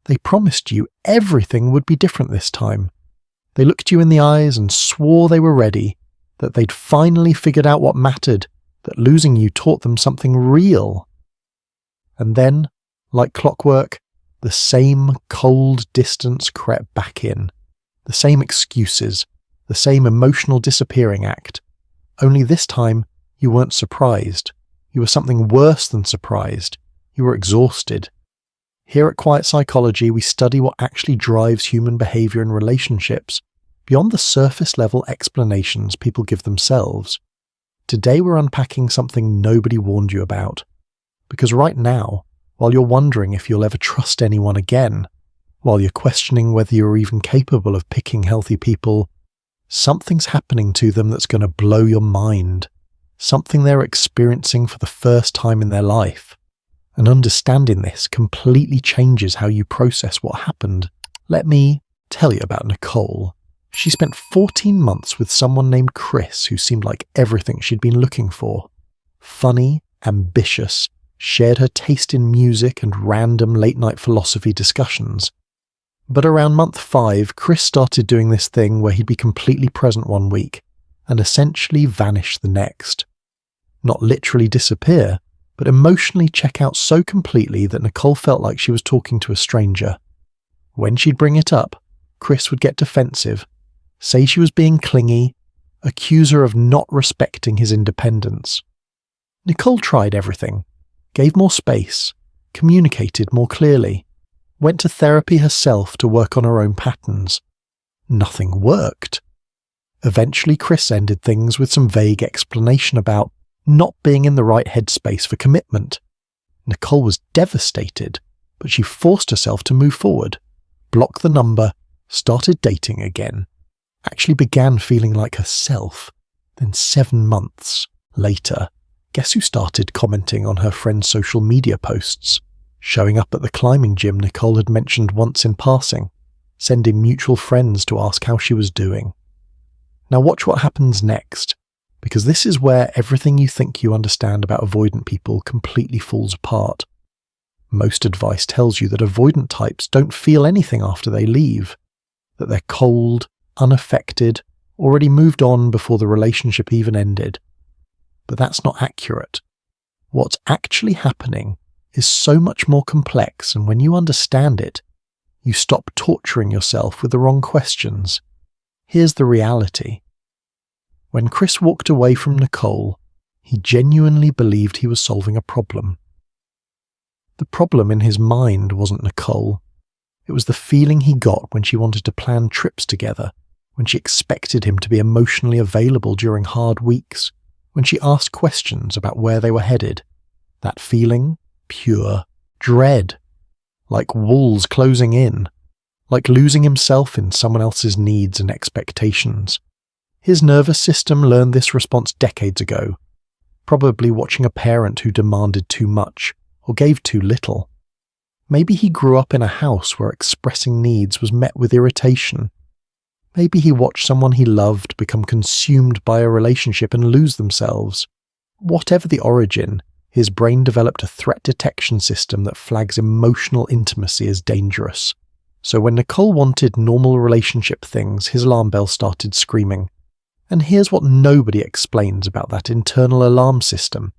They promised you everything would be different this time. They looked you in the eyes and swore they were ready, that they'd finally figured out what mattered, that losing you taught them something real. And then, like clockwork, the same cold distance crept back in. The same excuses, the same emotional disappearing act. Only this time, you weren't surprised. You were something worse than surprised. You were exhausted. Here at Quiet Psychology, we study what actually drives human behavior in relationships, beyond the surface-level explanations people give themselves. Today we're unpacking something nobody warned you about. Because right now, while you're wondering if you'll ever trust anyone again, while you're questioning whether you're even capable of picking healthy people, something's happening to them that's going to blow your mind. Something they're experiencing for the first time in their life. And understanding this completely changes how you process what happened. Let me tell you about Nicole. She spent 14 months with someone named Chris who seemed like everything she'd been looking for. Funny, ambitious, shared her taste in music and random late-night philosophy discussions. But around month 5, Chris started doing this thing where he'd be completely present one week and essentially vanish the next. Not literally disappear, but emotionally check out so completely that Nicole felt like she was talking to a stranger. When she'd bring it up, Chris would get defensive, say she was being clingy, accuse her of not respecting his independence. Nicole tried everything, gave more space, communicated more clearly, went to therapy herself to work on her own patterns. Nothing worked. Eventually, Chris ended things with some vague explanation about not being in the right headspace for commitment. Nicole was devastated, but she forced herself to move forward, block the number, started dating again, actually began feeling like herself. Then 7 months later, guess who started commenting on her friend's social media posts, showing up at the climbing gym Nicole had mentioned once in passing, sending mutual friends to ask how she was doing. Now watch what happens next, because this is where everything you think you understand about avoidant people completely falls apart. Most advice tells you that avoidant types don't feel anything after they leave, that they're cold, unaffected, already moved on before the relationship even ended. But that's not accurate. What's actually happening is so much more complex, and when you understand it, you stop torturing yourself with the wrong questions. Here's the reality. When Chris walked away from Nicole, he genuinely believed he was solving a problem. The problem in his mind wasn't Nicole. It was the feeling he got when she wanted to plan trips together, when she expected him to be emotionally available during hard weeks, when she asked questions about where they were headed. That feeling, pure dread, like walls closing in, like losing himself in someone else's needs and expectations. His nervous system learned this response decades ago, probably watching a parent who demanded too much or gave too little. Maybe he grew up in a house where expressing needs was met with irritation. Maybe he watched someone he loved become consumed by a relationship and lose themselves. Whatever the origin, his brain developed a threat detection system that flags emotional intimacy as dangerous. So when Nicole wanted normal relationship things, his alarm bell started screaming. And here's what nobody explains about that internal alarm system.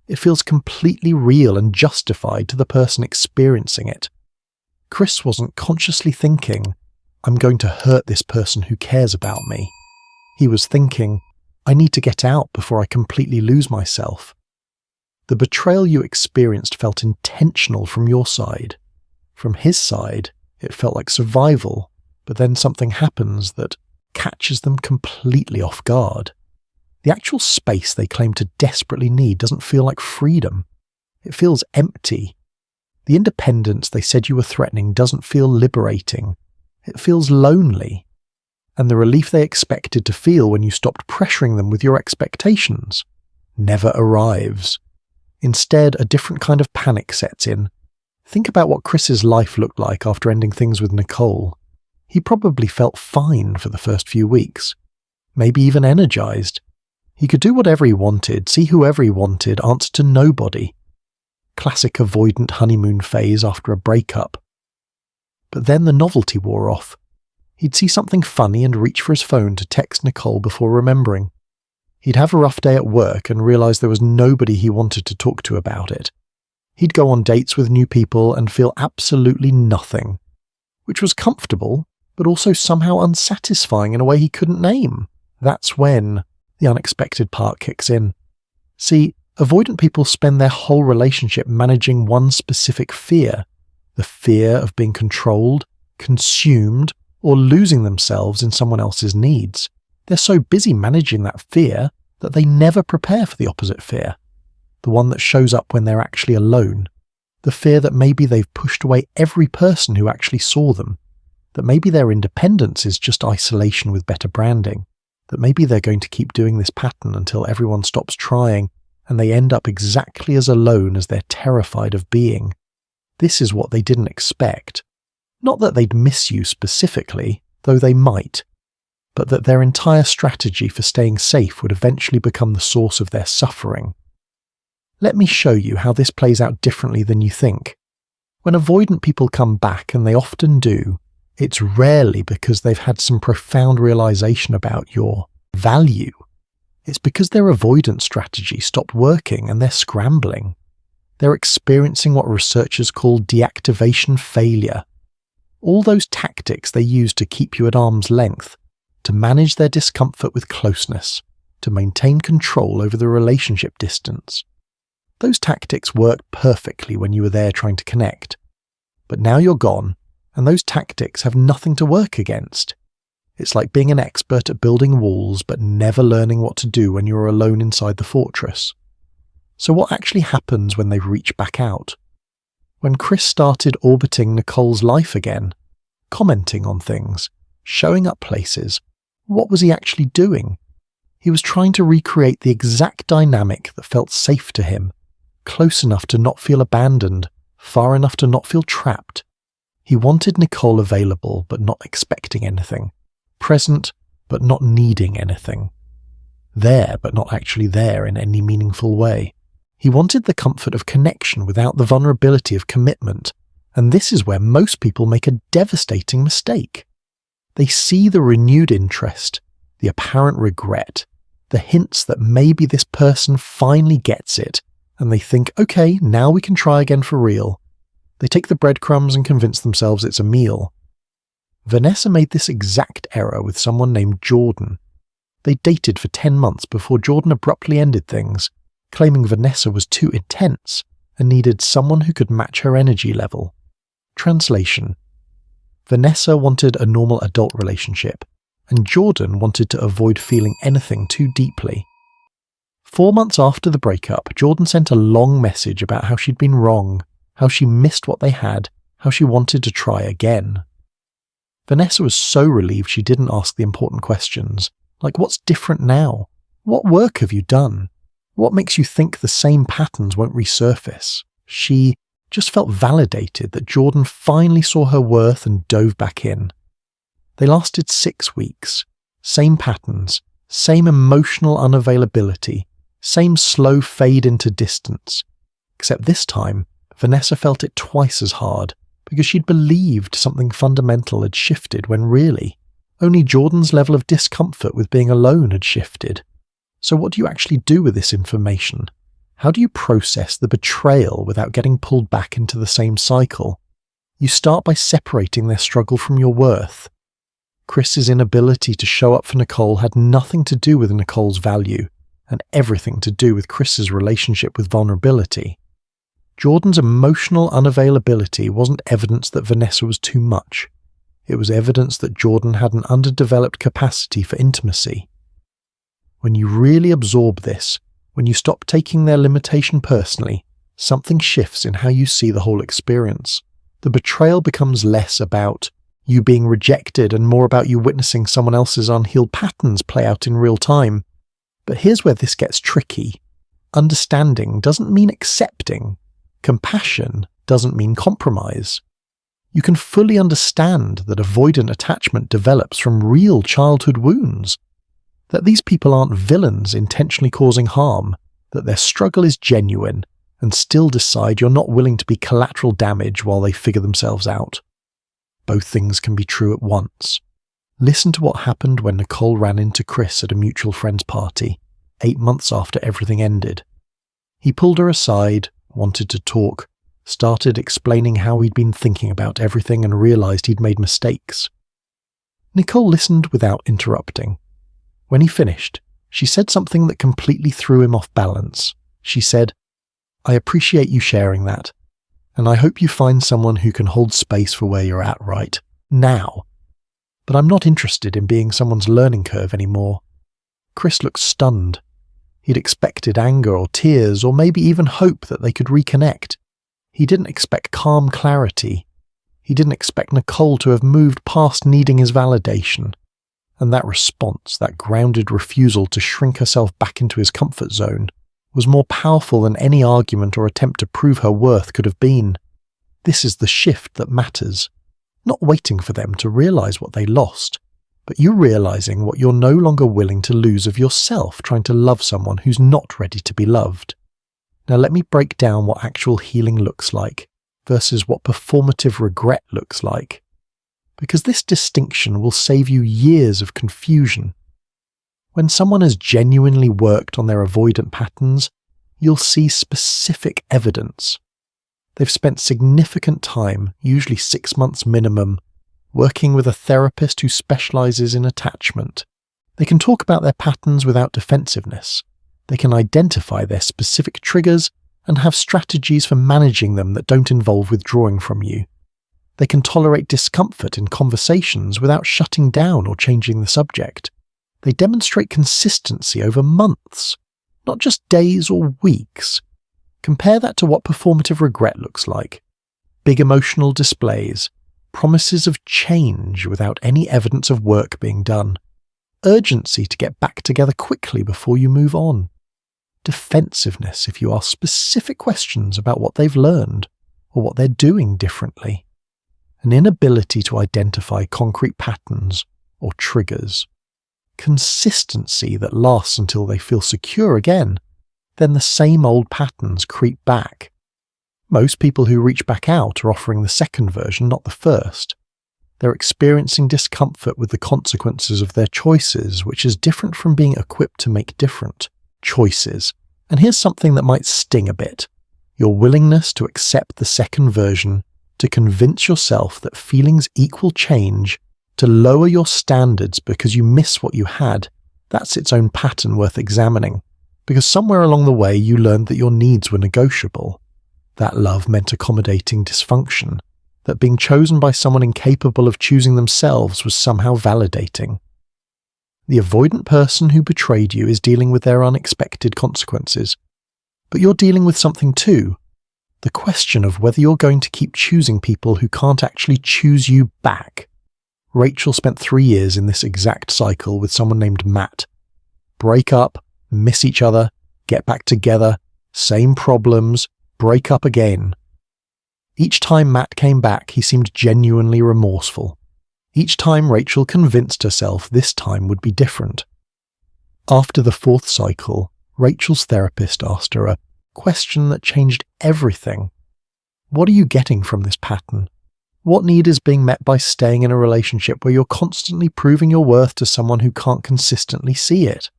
It feels completely real and justified to the person experiencing it. Chris wasn't consciously thinking, I'm going to hurt this person who cares about me. He was thinking, I need to get out before I completely lose myself. The betrayal you experienced felt intentional from your side. From his side, it felt like survival, but then something happens that catches them completely off guard. The actual space they claim to desperately need doesn't feel like freedom. It feels empty. The independence they said you were threatening doesn't feel liberating. It feels lonely. And the relief they expected to feel when you stopped pressuring them with your expectations never arrives. Instead, a different kind of panic sets in. Think about what Chris's life looked like after ending things with Nicole. He probably felt fine for the first few weeks, maybe even energized. He could do whatever he wanted, see whoever he wanted, answer to nobody. Classic avoidant honeymoon phase after a breakup. But then the novelty wore off. He'd see something funny and reach for his phone to text Nicole before remembering. He'd have a rough day at work and realize there was nobody he wanted to talk to about it. He'd go on dates with new people and feel absolutely nothing, which was comfortable, but also somehow unsatisfying in a way he couldn't name. That's when the unexpected part kicks in. See, avoidant people spend their whole relationship managing one specific fear, the fear of being controlled, consumed, or losing themselves in someone else's needs. They're so busy managing that fear that they never prepare for the opposite fear, the one that shows up when they're actually alone, the fear that maybe they've pushed away every person who actually saw them, that maybe their independence is just isolation with better branding, that maybe they're going to keep doing this pattern until everyone stops trying and they end up exactly as alone as they're terrified of being. This is what they didn't expect. Not that they'd miss you specifically, though they might, but that their entire strategy for staying safe would eventually become the source of their suffering. Let me show you how this plays out differently than you think. When avoidant people come back, and they often do, it's rarely because they've had some profound realization about your value. It's because their avoidance strategy stopped working and they're scrambling. They're experiencing what researchers call deactivation failure. All those tactics they use to keep you at arm's length, to manage their discomfort with closeness, to maintain control over the relationship distance. Those tactics worked perfectly when you were there trying to connect. But now you're gone, and those tactics have nothing to work against. It's like being an expert at building walls but never learning what to do when you're alone inside the fortress. So what actually happens when they reach back out? When Chris started orbiting Nicole's life again, commenting on things, showing up places, what was he actually doing? He was trying to recreate the exact dynamic that felt safe to him, close enough to not feel abandoned, far enough to not feel trapped. He wanted Nicole available but not expecting anything, present but not needing anything, there but not actually there in any meaningful way. He wanted the comfort of connection without the vulnerability of commitment, and this is where most people make a devastating mistake. They see the renewed interest, the apparent regret, the hints that maybe this person finally gets it, and they think, okay, now we can try again for real. They take the breadcrumbs and convince themselves it's a meal. Vanessa made this exact error with someone named Jordan. They dated for 10 months before Jordan abruptly ended things, claiming Vanessa was too intense and needed someone who could match her energy level. Translation: Vanessa wanted a normal adult relationship, and Jordan wanted to avoid feeling anything too deeply. 4 months after the breakup, Jordan sent a long message about how she'd been wrong, how she missed what they had, how she wanted to try again. Vanessa was so relieved she didn't ask the important questions, like what's different now? What work have you done? What makes you think the same patterns won't resurface? She just felt validated that Jordan finally saw her worth and dove back in. They lasted 6 weeks. Same patterns, same emotional unavailability, same slow fade into distance. Except this time, Vanessa felt it twice as hard because she'd believed something fundamental had shifted when really, only Jordan's level of discomfort with being alone had shifted. So what do you actually do with this information? How do you process the betrayal without getting pulled back into the same cycle? You start by separating their struggle from your worth. Chris's inability to show up for Nicole had nothing to do with Nicole's value, and everything to do with Chris's relationship with vulnerability. Jordan's emotional unavailability wasn't evidence that Vanessa was too much. It was evidence that Jordan had an underdeveloped capacity for intimacy. When you really absorb this, when you stop taking their limitation personally, something shifts in how you see the whole experience. The betrayal becomes less about you being rejected and more about you witnessing someone else's unhealed patterns play out in real time. But here's where this gets tricky. Understanding doesn't mean accepting. Compassion doesn't mean compromise. You can fully understand that avoidant attachment develops from real childhood wounds. That these people aren't villains intentionally causing harm, that their struggle is genuine, and still decide you're not willing to be collateral damage while they figure themselves out. Both things can be true at once. Listen to what happened when Nicole ran into Chris at a mutual friend's party, 8 months after everything ended. He pulled her aside, wanted to talk, started explaining how he'd been thinking about everything and realized he'd made mistakes. Nicole listened without interrupting. When he finished, she said something that completely threw him off balance. She said, "I appreciate you sharing that, and I hope you find someone who can hold space for where you're at right now. But I'm not interested in being someone's learning curve anymore." Chris looked stunned. He'd expected anger or tears or maybe even hope that they could reconnect. He didn't expect calm clarity. He didn't expect Nicole to have moved past needing his validation. And that response, that grounded refusal to shrink herself back into his comfort zone, was more powerful than any argument or attempt to prove her worth could have been. This is the shift that matters. Not waiting for them to realize what they lost, but you realizing what you're no longer willing to lose of yourself trying to love someone who's not ready to be loved. Now let me break down what actual healing looks like versus what performative regret looks like, because this distinction will save you years of confusion. When someone has genuinely worked on their avoidant patterns, you'll see specific evidence. They've spent significant time, usually 6 months minimum, working with a therapist who specializes in attachment. They can talk about their patterns without defensiveness. They can identify their specific triggers and have strategies for managing them that don't involve withdrawing from you. They can tolerate discomfort in conversations without shutting down or changing the subject. They demonstrate consistency over months, not just days or weeks. Compare that to what performative regret looks like. Big emotional displays, promises of change without any evidence of work being done, urgency to get back together quickly before you move on, defensiveness if you ask specific questions about what they've learned or what they're doing differently, an inability to identify concrete patterns or triggers, consistency that lasts until they feel secure again, then the same old patterns creep back. Most people who reach back out are offering the second version, not the first. They're experiencing discomfort with the consequences of their choices, which is different from being equipped to make different choices. And here's something that might sting a bit. Your willingness to accept the second version, to convince yourself that feelings equal change, to lower your standards because you miss what you had, that's its own pattern worth examining. Because somewhere along the way you learned that your needs were negotiable. That love meant accommodating dysfunction. That being chosen by someone incapable of choosing themselves was somehow validating. The avoidant person who betrayed you is dealing with their unexpected consequences. But you're dealing with something too. The question of whether you're going to keep choosing people who can't actually choose you back. Rachel spent 3 years in this exact cycle with someone named Matt. Break up, miss each other, get back together, same problems, break up again. Each time Matt came back, he seemed genuinely remorseful. Each time Rachel convinced herself this time would be different. After the 4th cycle, Rachel's therapist asked her a question that changed everything. What are you getting from this pattern? What need is being met by staying in a relationship where you're constantly proving your worth to someone who can't consistently see it?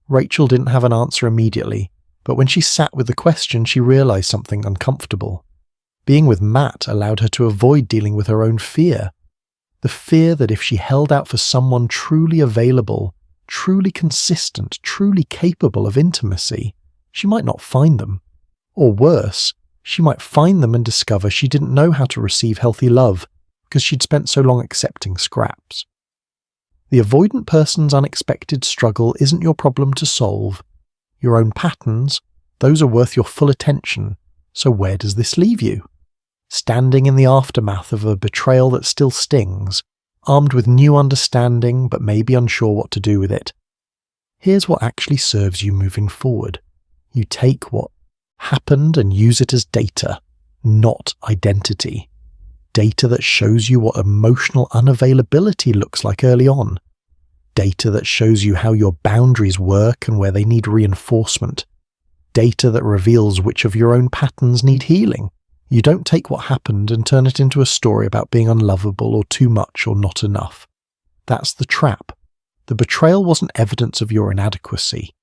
Rachel didn't have an answer immediately, but when she sat with the question, she realized something uncomfortable. Being with Matt allowed her to avoid dealing with her own fear. The fear that if she held out for someone truly available, truly consistent, truly capable of intimacy, she might not find them. Or worse, she might find them and discover she didn't know how to receive healthy love because she'd spent so long accepting scraps. The avoidant person's unexpected struggle isn't your problem to solve. Your own patterns, those are worth your full attention. So where does this leave you? Standing in the aftermath of a betrayal that still stings, armed with new understanding but maybe unsure what to do with it. Here's what actually serves you moving forward. You take what happened and use it as data, not identity. Data that shows you what emotional unavailability looks like early on. Data that shows you how your boundaries work and where they need reinforcement. Data that reveals which of your own patterns need healing, You don't take what happened and turn it into a story about being unlovable or too much or not enough. That's the trap. The betrayal wasn't evidence of your inadequacy.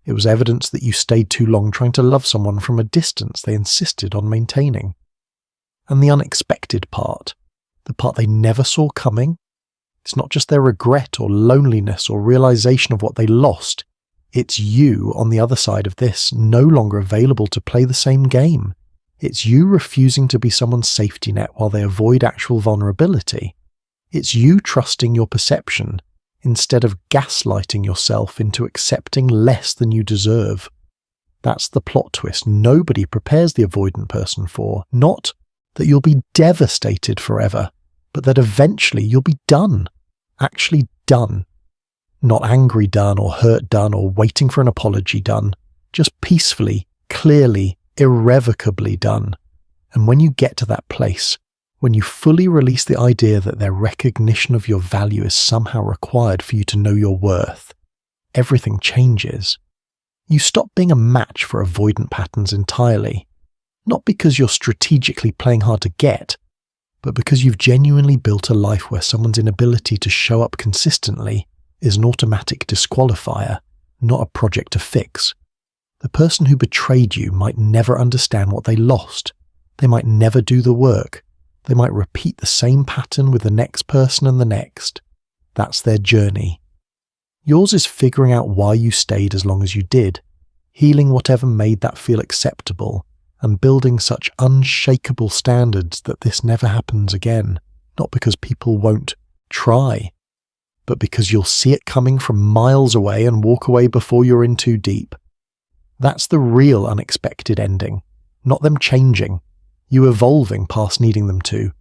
It was evidence that you stayed too long trying to love someone from a distance they insisted on maintaining. And the unexpected part, the part they never saw coming, it's not just their regret or loneliness or realization of what they lost. It's you on the other side of this, no longer available to play the same game. It's you refusing to be someone's safety net while they avoid actual vulnerability. It's you trusting your perception instead of gaslighting yourself into accepting less than you deserve. That's the plot twist nobody prepares the avoidant person for. Not that you'll be devastated forever, but that eventually you'll be done. Actually done. Not angry done or hurt done or waiting for an apology done. Just peacefully, clearly, irrevocably done. And when you get to that place, when you fully release the idea that their recognition of your value is somehow required for you to know your worth, everything changes. You stop being a match for avoidant patterns entirely, not because you're strategically playing hard to get, but because you've genuinely built a life where someone's inability to show up consistently is an automatic disqualifier, not a project to fix. The person who betrayed you might never understand what they lost. They might never do the work. They might repeat the same pattern with the next person and the next. That's their journey. Yours is figuring out why you stayed as long as you did, healing whatever made that feel acceptable, and building such unshakable standards that this never happens again, not because people won't try, but because you'll see it coming from miles away and walk away before you're in too deep. That's the real unexpected ending, not them changing, you evolving past needing them to,